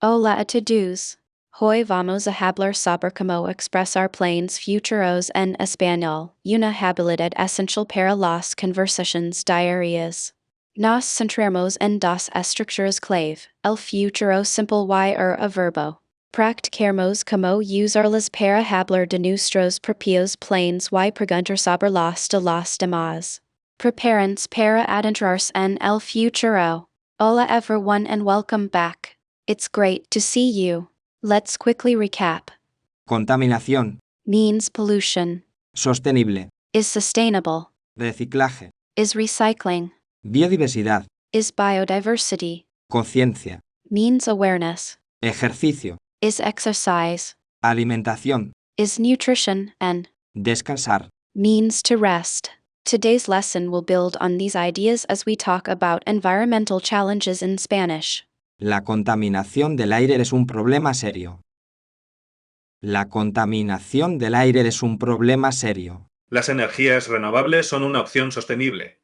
Hola a todos. Hoy vamos a hablar sobre cómo expresar planes futuros en español, una habilidad esencial para las conversaciones diarias. Nos centramos en dos estructuras clave, el futuro simple y a verbo. Practicaremos cómo usarlas para hablar de nuestros propios planes y preguntar sobre los de los demás. Prepárense para adentrarse en el futuro. Hola everyone and welcome back. It's great to see you. Let's quickly recap. Contaminación, Means pollution. sostenible, Is sustainable. reciclaje, Is recycling. biodiversidad, Is biodiversity. conciencia, Means awareness. ejercicio, Is exercise. alimentación, Is nutrition, and descansar. means to rest. Today's lesson will build on these ideas as we talk about environmental challenges in Spanish. La contaminación del aire es un problema serio. La contaminación del aire es un problema serio. Las energías renovables son una opción sostenible.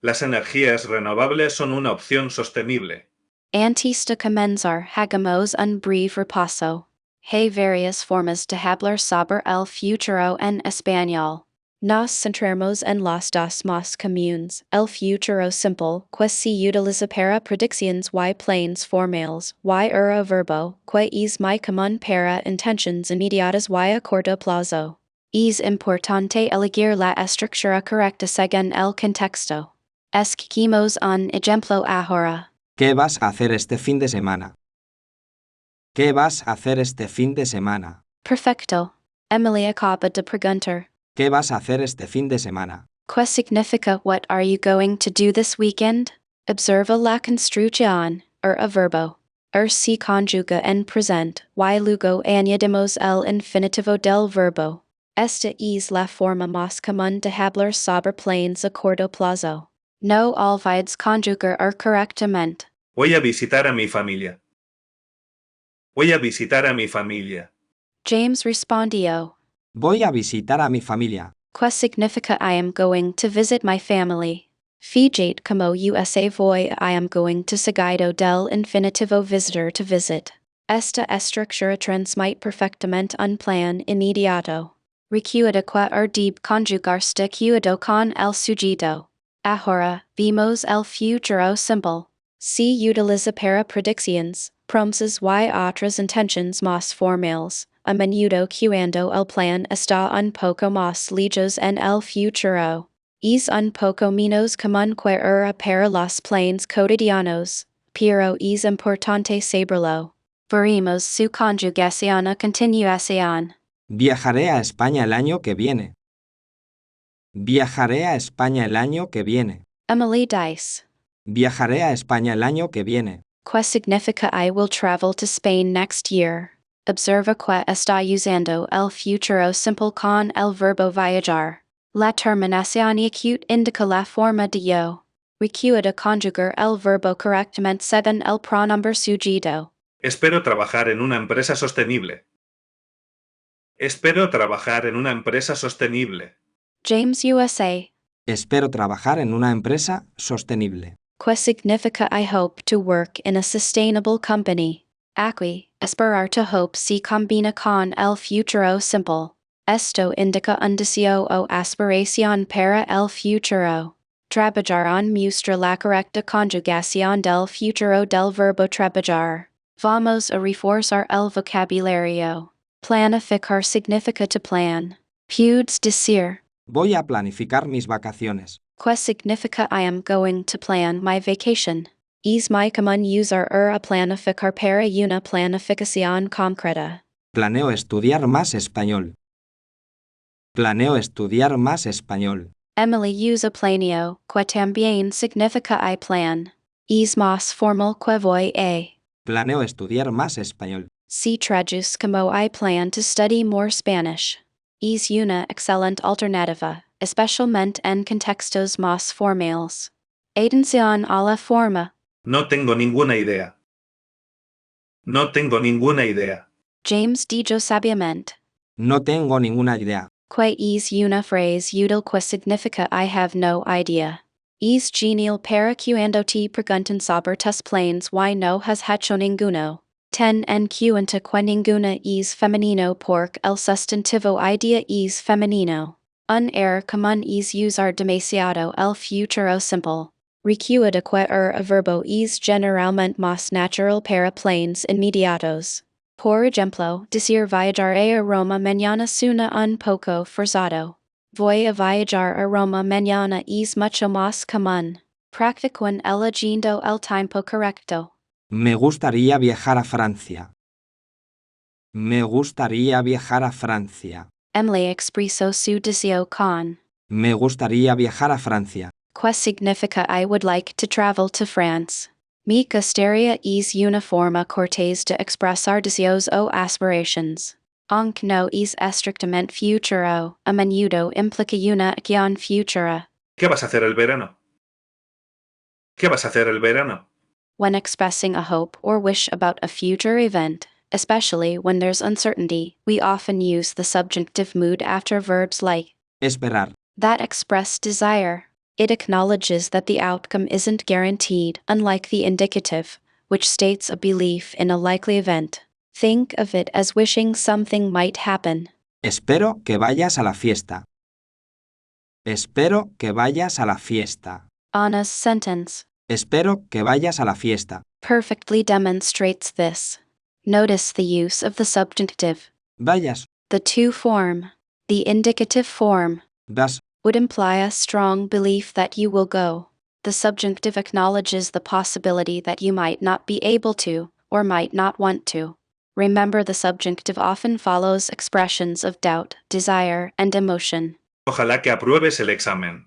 Las energías renovables son una opción sostenible. Antes de comenzar, hagamos un breve repaso. Hay varias formas de hablar sobre el futuro en español. Nos centramos en los dos más comunes, el futuro simple, que se utiliza para predicciones y planes formales, y el verbo, que es muy común para intenciones inmediatas y a corto plazo. Es importante elegir la estructura correcta según el contexto. Esquimos un ejemplo ahora. ¿Qué vas a hacer este fin de semana? ¿Qué vas a hacer este fin de semana? Perfecto. Emily acaba de preguntar. ¿Qué vas a hacer este fin de semana? ¿Qué significa what are you going to do this weekend? Observa la construcción, a verbo. Se conjuga en present, y luego añadimos el infinitivo del verbo. Esta es la forma más común de hablar sobre planes a corto plazo. No olvides conjugar correctamente. Voy a visitar a mi familia. Voy a visitar a mi familia. James respondió. Voy a visitar a mi familia. ¿Qué significa I am going to visit my family? Fíjate como USA voy I am going to seguido del infinitivo visitor to visit. Esta estructura transmite perfectamente un plan inmediato. Recuerda que debe conjugarse cuidado con el sujeto. Ahora, vimos el futuro simple. Se utiliza para predicciones, promesas y otras intenciones más formales. A menudo cuando el plan está un poco más lejos en el futuro. Es un poco menos común que para los planes cotidianos, pero es importante saberlo. Veremos su conjugación a continuación. Viajaré a España el año que viene. Viajaré a España el año que viene. Emily dice. Viajaré a España el año que viene. ¿Qué significa I will travel to Spain next year? Observa que está usando el futuro simple con el verbo viajar. La terminación acute indica la forma de yo. Recuerda conjugar el verbo correctamente según el pronombre sujeto. Espero trabajar en una empresa sostenible. Espero trabajar en una empresa sostenible. James USA. Espero trabajar en una empresa sostenible. ¿Qué significa I hope to work in a sustainable company? Aquí, esperar to hope se combina con el futuro simple. Esto indica un deseo o aspiración para el futuro. Trabajar on muestra la correcta conjugación del futuro del verbo trabajar. Vamos a reforzar el vocabulario. Planificar significa to plan. Puedes decir. Voy a planificar mis vacaciones. ¿Qué significa I am going to plan my vacation? Es muy común usar a planificar para una planificación concreta. Planeo estudiar más español. Planeo estudiar más español. Emily usa planeo, que también significa I plan. Es más formal que voy a. Planeo estudiar más español. Se traduce como I plan to study more Spanish. Es una excelente alternativa, especialmente en contextos más formales. Atención a la forma. No tengo ninguna idea. No tengo ninguna idea. James dijo sabiamente. No tengo ninguna idea. Que es una frase útil que significa I have no idea. Es genial para cuando te preguntan sobre tus planes y no has hecho ninguno. Ten en cuenta que ninguna es femenino porque el sustantivo idea es femenino. Un error común es usar demasiado el futuro simple. Recuerda que a verbo es generalmente más natural para planes inmediatos. Por ejemplo, decir viajar a Roma mañana suena un poco forzado. Voy a viajar a Roma mañana es mucho más común. Practiquen eligiendo el tiempo correcto. Me gustaría viajar a Francia. Me gustaría viajar a Francia. Emily expresó su deseo con. Me gustaría viajar a Francia. Que significa I would like to travel to France. Mi gustaría es una forma cortés de expresar deseos o aspirations. Aunque no es estrictamente futuro, a menudo implica una acción futura. ¿Qué vas a hacer el verano? ¿Qué vas a hacer el verano? When expressing a hope or wish about a future event, especially when there's uncertainty, we often use the subjunctive mood after verbs like Esperar. that express desire. It acknowledges that the outcome isn't guaranteed, unlike the indicative, which states a belief in a likely event. Think of it as wishing something might happen. Espero que vayas a la fiesta. Espero que vayas a la fiesta. Anna's sentence Espero que vayas a la fiesta. perfectly demonstrates this. Notice the use of the subjunctive. Vayas. The to form, the indicative form, Vas. would imply a strong belief that you will go. The subjunctive acknowledges the possibility that you might not be able to, or might not want to. Remember, the subjunctive often follows expressions of doubt, desire, and emotion. Ojalá que apruebes el examen.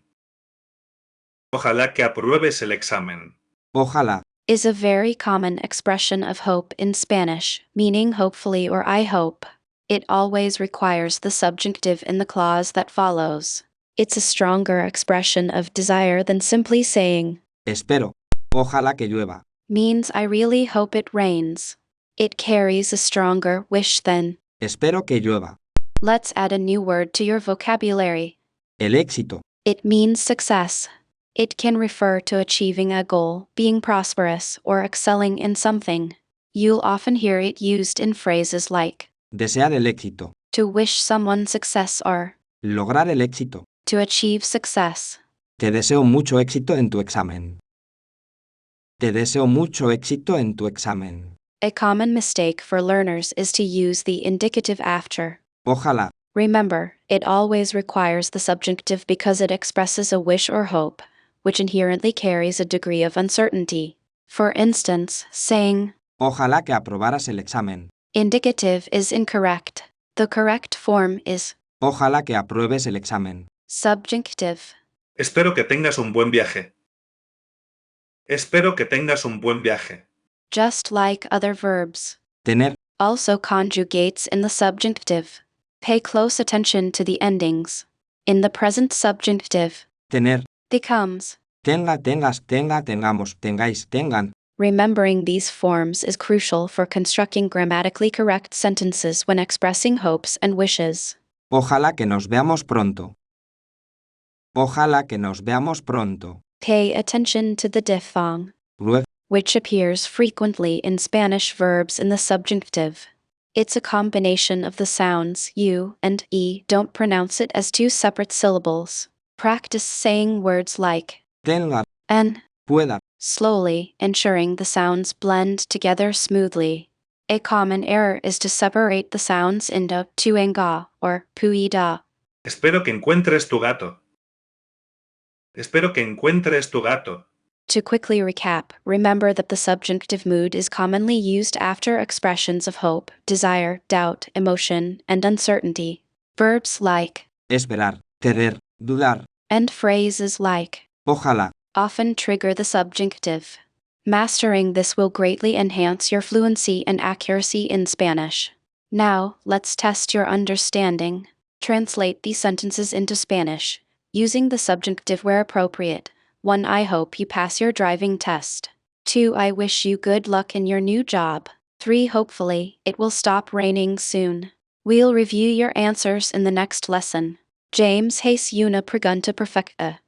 Ojalá que apruebes el examen. Ojalá. Is a very common expression of hope in Spanish, meaning hopefully or I hope. It always requires the subjunctive in the clause that follows. It's a stronger expression of desire than simply saying, Espero. Ojalá que llueva. means I really hope it rains. It carries a stronger wish than. Espero que llueva. Let's add a new word to your vocabulary. El éxito. It means success. It can refer to achieving a goal, being prosperous, or excelling in something. You'll often hear it used in phrases like, Desear el éxito. to wish someone success or, Lograr el éxito. to achieve success. Te deseo mucho éxito en tu examen. Te deseo mucho éxito en tu examen. A common mistake for learners is to use the indicative after. Ojalá. Remember, it always requires the subjunctive because it expresses a wish or hope, which inherently carries a degree of uncertainty. For instance, saying, Ojalá que aprobaras el examen. indicative is incorrect. The correct form is Ojalá que apruebes el examen. subjunctive. Espero que tengas un buen viaje. Espero que tengas un buen viaje. Just like other verbs, Tener. also conjugates in the subjunctive. Pay close attention to the endings. In the present subjunctive, Tener. becomes. Tenga, tengas, tenga, tengamos, tengáis, tengan. Remembering these forms is crucial for constructing grammatically correct sentences when expressing hopes and wishes. Ojalá que nos veamos pronto. Ojalá que nos veamos pronto. Pay attention to the diphthong, Luego. which appears frequently in Spanish verbs in the subjunctive. It's a combination of the sounds U and E. Don't pronounce it as two separate syllables. Practice saying words like Tenga. and Pueda. slowly, ensuring the sounds blend together smoothly. A common error is to separate the sounds into tuenga or puida. Espero que encuentres tu gato. Espero que encuentres tu gato. To quickly recap, remember that the subjunctive mood is commonly used after expressions of hope, desire, doubt, emotion, and uncertainty. Verbs like Esperar. Querer. Dudar. and phrases like Ojalá. often trigger the subjunctive. Mastering this will greatly enhance your fluency and accuracy in Spanish. Now, let's test your understanding. Translate these sentences into Spanish, using the subjunctive where appropriate. 1. I hope you pass your driving test. 2. I wish you good luck in your new job. 3. Hopefully, it will stop raining soon. We'll review your answers in the next lesson. James hace una pregunta perfecta.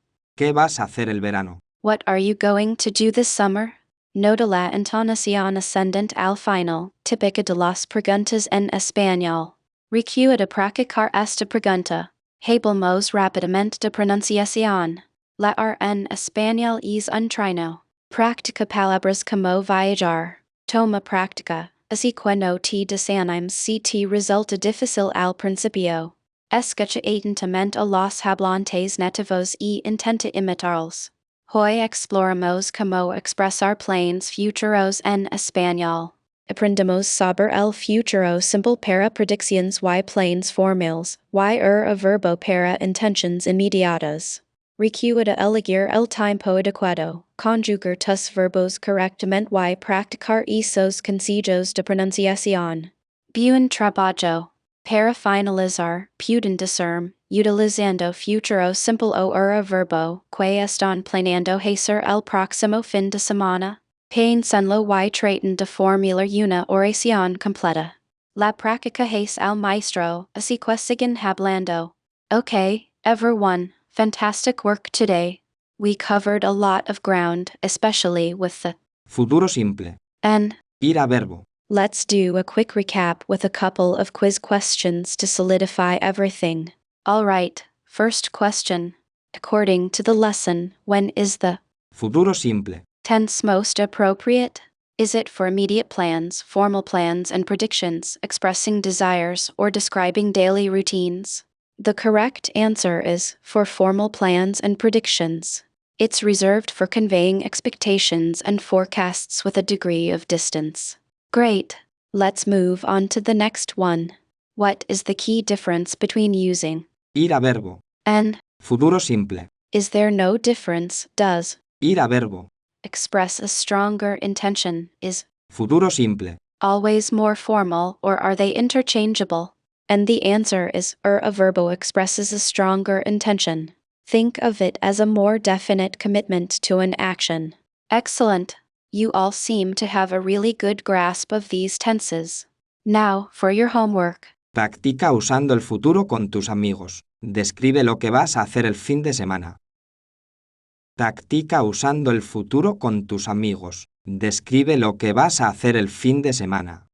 ¿Qué vas a hacer el verano? What are you going to do this summer? Nota la entonación ascendente al final, típica de las preguntas en español. Recuerda practicar esta pregunta. Hablemos rápidamente de pronunciación. La R en español es un trino. Practica palabras como viajar. Toma práctica, así que no te desanimes si te resulta difícil al principio. Escucha atentamente a los hablantes nativos y intenta imitarlos. Hoy exploramos cómo expresar planes futuros en español. Aprendemos sobre el futuro simple para predicciones y planes formales, a verbo para intenciones inmediatas. Recuerda elegir el tiempo adecuado, conjugar tus verbos correctamente y practicar esos consejos de pronunciación. Buen trabajo. Para finalizar, pueden decirme, utilizando futuro simple o verbo, que están planeando hacer el próximo fin de semana. Piénsenlo y traten de formular una oración completa. La práctica es al maestro, así que siguen hablando. Okay, everyone, fantastic work today. We covered a lot of ground, especially with the Futuro simple. and. Ir a verbo. Let's do a quick recap with a couple of quiz questions to solidify everything. Alright, first question. According to the lesson, when is the Futuro simple. tense most appropriate? Is it for immediate plans, formal plans, and predictions, expressing desires, or describing daily routines? The correct answer is for formal plans and predictions. It's reserved for conveying expectations and forecasts with a degree of distance. Great. Let's move on to the next one. What is the key difference between using Ir a verbo. and Futuro simple. is there no difference? Does Ir a verbo. express a stronger intention? Is Futuro simple. always more formal, or are they interchangeable? And the answer is a verbo expresses a stronger intention. Think of it as a more definite commitment to an action. Excellent. You all seem to have a really good grasp of these tenses. Now, for your homework. Practica usando el futuro con tus amigos. Describe lo que vas a hacer el fin de semana. Practica usando el futuro con tus amigos. Describe lo que vas a hacer el fin de semana.